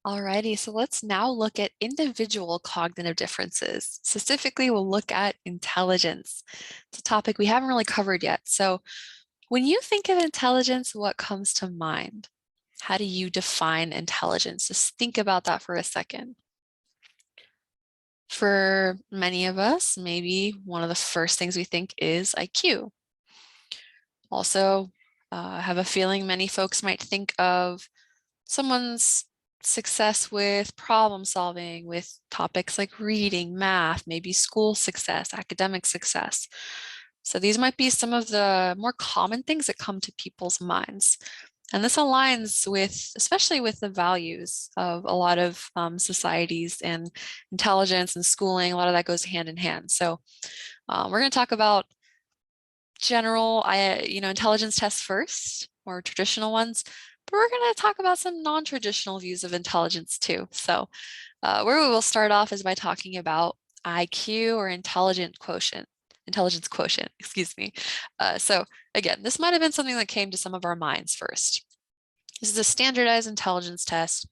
Alrighty, so let's now look at individual cognitive differences. Specifically, we'll look at intelligence. It's a topic we haven't really covered yet. So when you think of intelligence, what comes to mind? How do you define intelligence? Just think about that for a second. For many of us, maybe one of the first things we think is IQ. Also, I have a feeling many folks might think of someone's success with problem solving, with topics like reading, math, maybe school success, academic success. So these might be some of the more common things that come to people's minds. And this aligns with, especially with the values of a lot of societies, and intelligence and schooling. A lot of that goes hand in hand. So we're going to talk about general, intelligence tests first, or traditional ones, but we're going to talk about some non-traditional views of intelligence too. So where we will start off is by talking about IQ, or intelligence quotient, excuse me. So again, this might have been something that came to some of our minds first. This is a standardized intelligence test.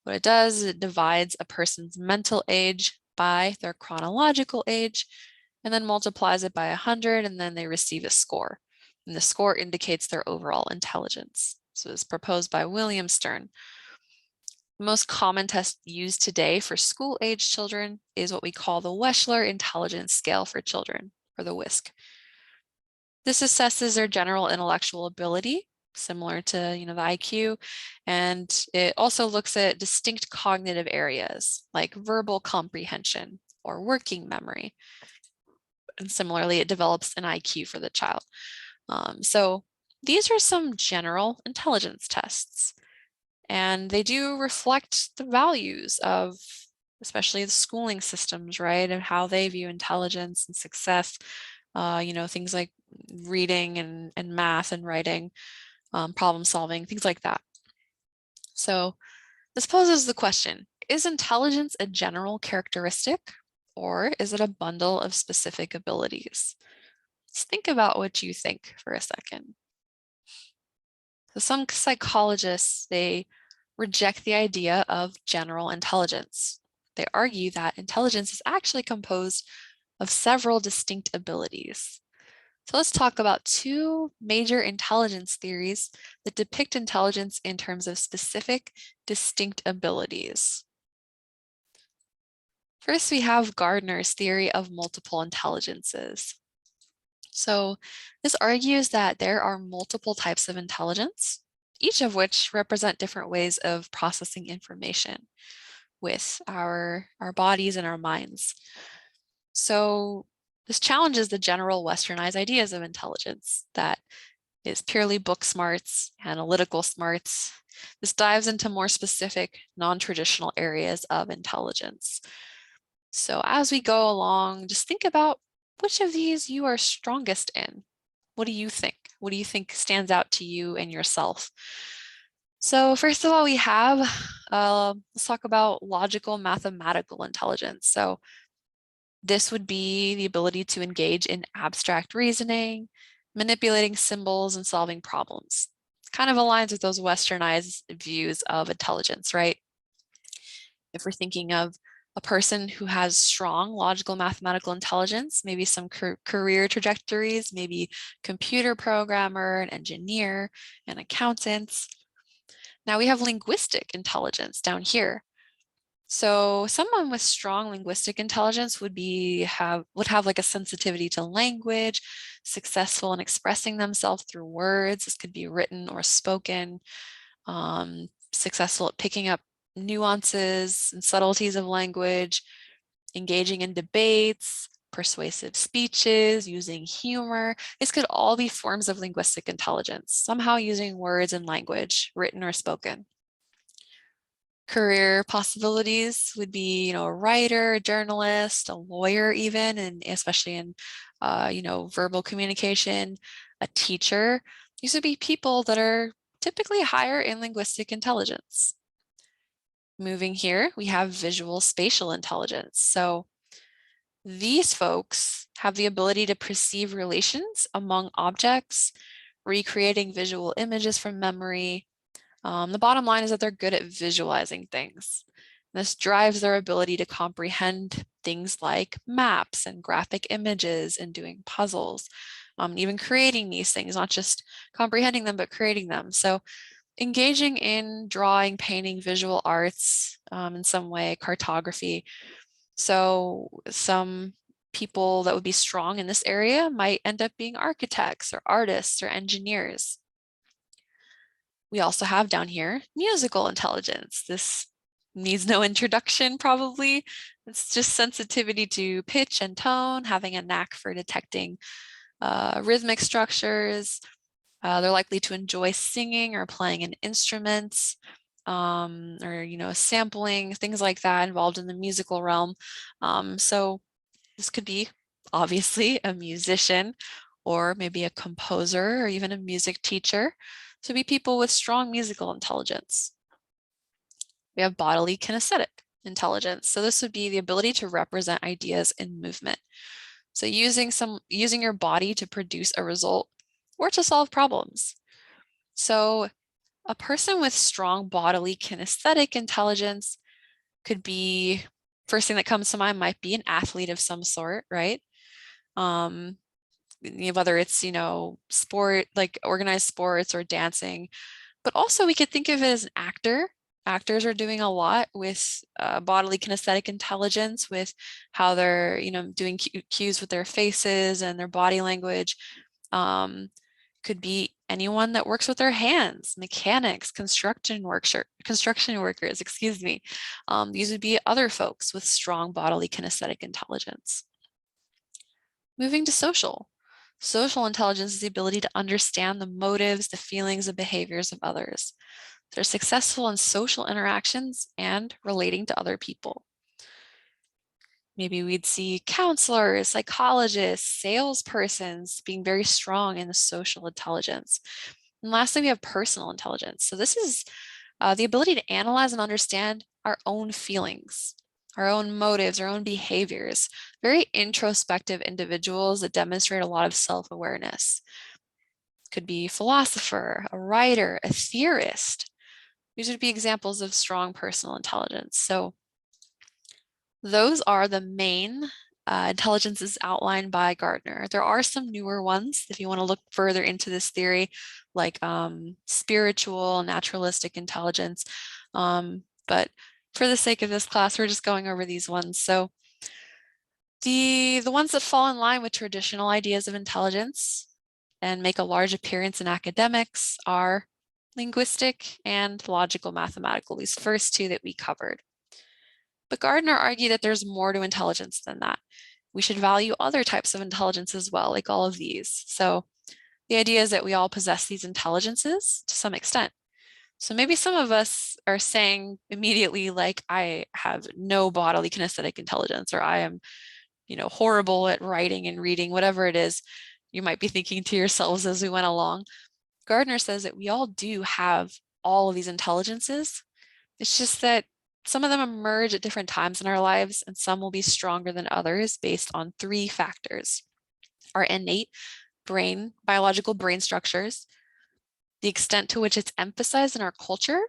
What it does is it divides a person's mental age by their chronological age, and then multiplies it by 100, and then they receive a score. And the score indicates their overall intelligence. So it's proposed by William Stern. The most common test used today for school-age children is what we call the Wechsler Intelligence Scale for Children, or the WISC. This assesses their general intellectual ability, similar to the IQ, and it also looks at distinct cognitive areas like verbal comprehension or working memory. And similarly, it develops an IQ for the child. So these are some general intelligence tests, and they do reflect the values of especially the schooling systems, right? And how they view intelligence and success, things like reading and math and writing, problem solving, things like that. So this poses the question, is intelligence a general characteristic, or is it a bundle of specific abilities? Let's think about what you think for a second. So some psychologists, they reject the idea of general intelligence. They argue that intelligence is actually composed of several distinct abilities. So let's talk about two major intelligence theories that depict intelligence in terms of specific, distinct abilities. First, we have Gardner's theory of multiple intelligences. So this argues that there are multiple types of intelligence, each of which represent different ways of processing information with our bodies and our minds. So this challenges the general westernized ideas of intelligence that is purely book smarts, analytical smarts. This dives into more specific, non-traditional areas of intelligence. So as we go along, just think about which of these you are strongest in. What do you think? What do you think stands out to you and yourself? So first of all, we have, let's talk about logical mathematical intelligence. So this would be the ability to engage in abstract reasoning, manipulating symbols, and solving problems. Kind of aligns with those westernized views of intelligence, right? If we're thinking of a person who has strong logical mathematical intelligence, maybe some career trajectories, maybe computer programmer, an engineer, an accountant. Now we have linguistic intelligence down here. So someone with strong linguistic intelligence would have like a sensitivity to language, successful in expressing themselves through words. This could be written or spoken, successful at picking up nuances and subtleties of language, engaging in debates, persuasive speeches, using humor. This could all be forms of linguistic intelligence, somehow using words and language, written or spoken. Career possibilities would be, a writer, a journalist, a lawyer even, and especially in, verbal communication, a teacher. These would be people that are typically higher in linguistic intelligence. Moving here, we have visual spatial intelligence. So these folks have the ability to perceive relations among objects, recreating visual images from memory, The bottom line is that they're good at visualizing things. This drives their ability to comprehend things like maps and graphic images and doing puzzles, even creating these things, not just comprehending them, but creating them. So engaging in drawing, painting, visual arts in some way, cartography. So some people that would be strong in this area might end up being architects or artists or engineers. We also have down here musical intelligence. This needs no introduction probably. It's just sensitivity to pitch and tone, having a knack for detecting rhythmic structures. They're likely to enjoy singing or playing an instrument, or sampling, things like that involved in the musical realm. So this could be obviously a musician or maybe a composer or even a music teacher. So be people with strong musical intelligence. We have bodily kinesthetic intelligence. So this would be the ability to represent ideas in movement. So using your body to produce a result or to solve problems. So a person with strong bodily kinesthetic intelligence could be, first thing that comes to mind might be an athlete of some sort, right? Whether it's, sport, like organized sports or dancing, but also we could think of it as an actor. Actors are doing a lot with bodily kinesthetic intelligence, with how they're, doing cues with their faces and their body language. Could be anyone that works with their hands, mechanics, construction workers, excuse me. These would be other folks with strong bodily kinesthetic intelligence. Moving to social. Social intelligence is the ability to understand the motives, the feelings, and behaviors of others. They're successful in social interactions and relating to other people. Maybe we'd see counselors, psychologists, salespersons being very strong in the social intelligence. And lastly, we have personal intelligence. So this is the ability to analyze and understand our own feelings, our own motives, our own behaviors. Very introspective individuals that demonstrate a lot of self-awareness. Could be a philosopher, a writer, a theorist. These would be examples of strong personal intelligence. So those are the main intelligences outlined by Gardner. There are some newer ones if you want to look further into this theory, like spiritual, naturalistic intelligence. But for the sake of this class, we're just going over these ones. So the ones that fall in line with traditional ideas of intelligence and make a large appearance in academics are linguistic and logical mathematical, these first two that we covered. But Gardner argued that there's more to intelligence than that. We should value other types of intelligence as well, like all of these. So the idea is that we all possess these intelligences to some extent. So maybe some of us are saying immediately, like, I have no bodily kinesthetic intelligence, or I am, horrible at writing and reading, whatever it is you might be thinking to yourselves as we went along. Gardner says that we all do have all of these intelligences. It's just that some of them emerge at different times in our lives, and some will be stronger than others based on three factors: our innate biological brain structures, the extent to which it's emphasized in our culture,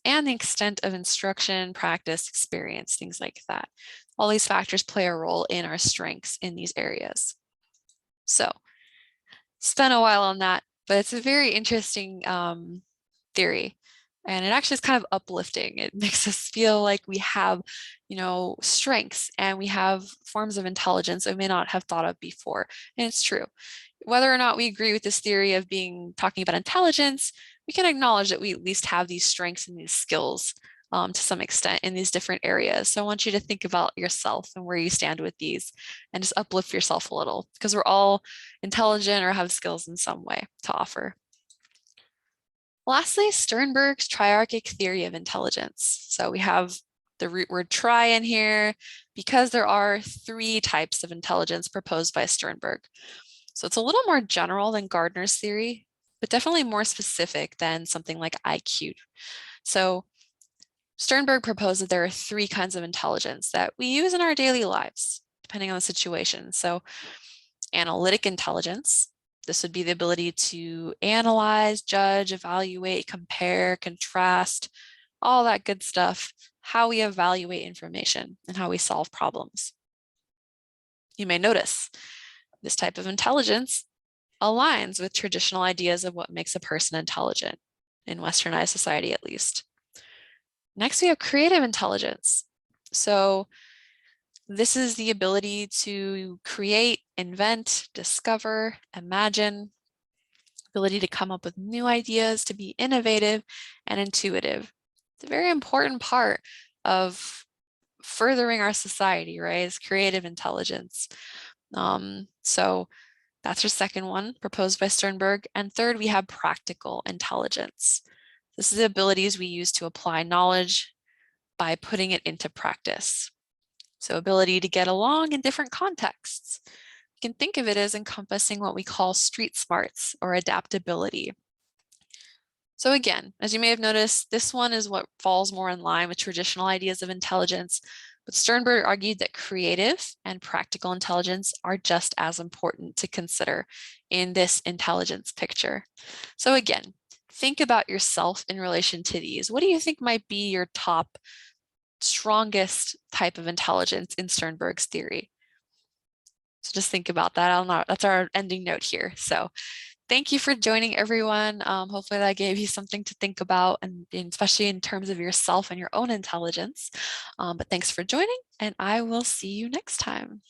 and the extent of instruction, practice, experience, things like that. All these factors play a role in our strengths in these areas. So, spent a while on that, but it's a very interesting theory. And it actually is kind of uplifting. It makes us feel like we have, strengths, and we have forms of intelligence that we may not have thought of before. And it's true. Whether or not we agree with this theory of talking about intelligence, we can acknowledge that we at least have these strengths and these skills to some extent in these different areas. So I want you to think about yourself and where you stand with these, and just uplift yourself a little, because we're all intelligent or have skills in some way to offer. Lastly, Sternberg's triarchic theory of intelligence. So we have the root word tri in here because there are three types of intelligence proposed by Sternberg. So it's a little more general than Gardner's theory, but definitely more specific than something like IQ. So Sternberg proposed that there are three kinds of intelligence that we use in our daily lives, depending on the situation. So analytic intelligence, This would be the ability to analyze, judge, evaluate, compare, contrast, all that good stuff, how we evaluate information and how we solve problems. You may notice this type of intelligence aligns with traditional ideas of what makes a person intelligent, in Westernized society at least. Next, we have creative intelligence. So this is the ability to create, invent, discover, imagine, ability to come up with new ideas, to be innovative and intuitive. It's a very important part of furthering our society, right? Is creative intelligence. So that's our second one proposed by Sternberg. And third, we have practical intelligence. This is the abilities we use to apply knowledge by putting it into practice. So ability to get along in different contexts. You can think of it as encompassing what we call street smarts or adaptability. So again, as you may have noticed, this one is what falls more in line with traditional ideas of intelligence, but Sternberg argued that creative and practical intelligence are just as important to consider in this intelligence picture. So again, think about yourself in relation to these. What do you think might be your top strongest type of intelligence in Sternberg's theory? So just think about that. I'll not, that's our ending note here. So thank you for joining, everyone. Hopefully that gave you something to think about, and especially in terms of yourself and your own intelligence. But thanks for joining, and I will see you next time.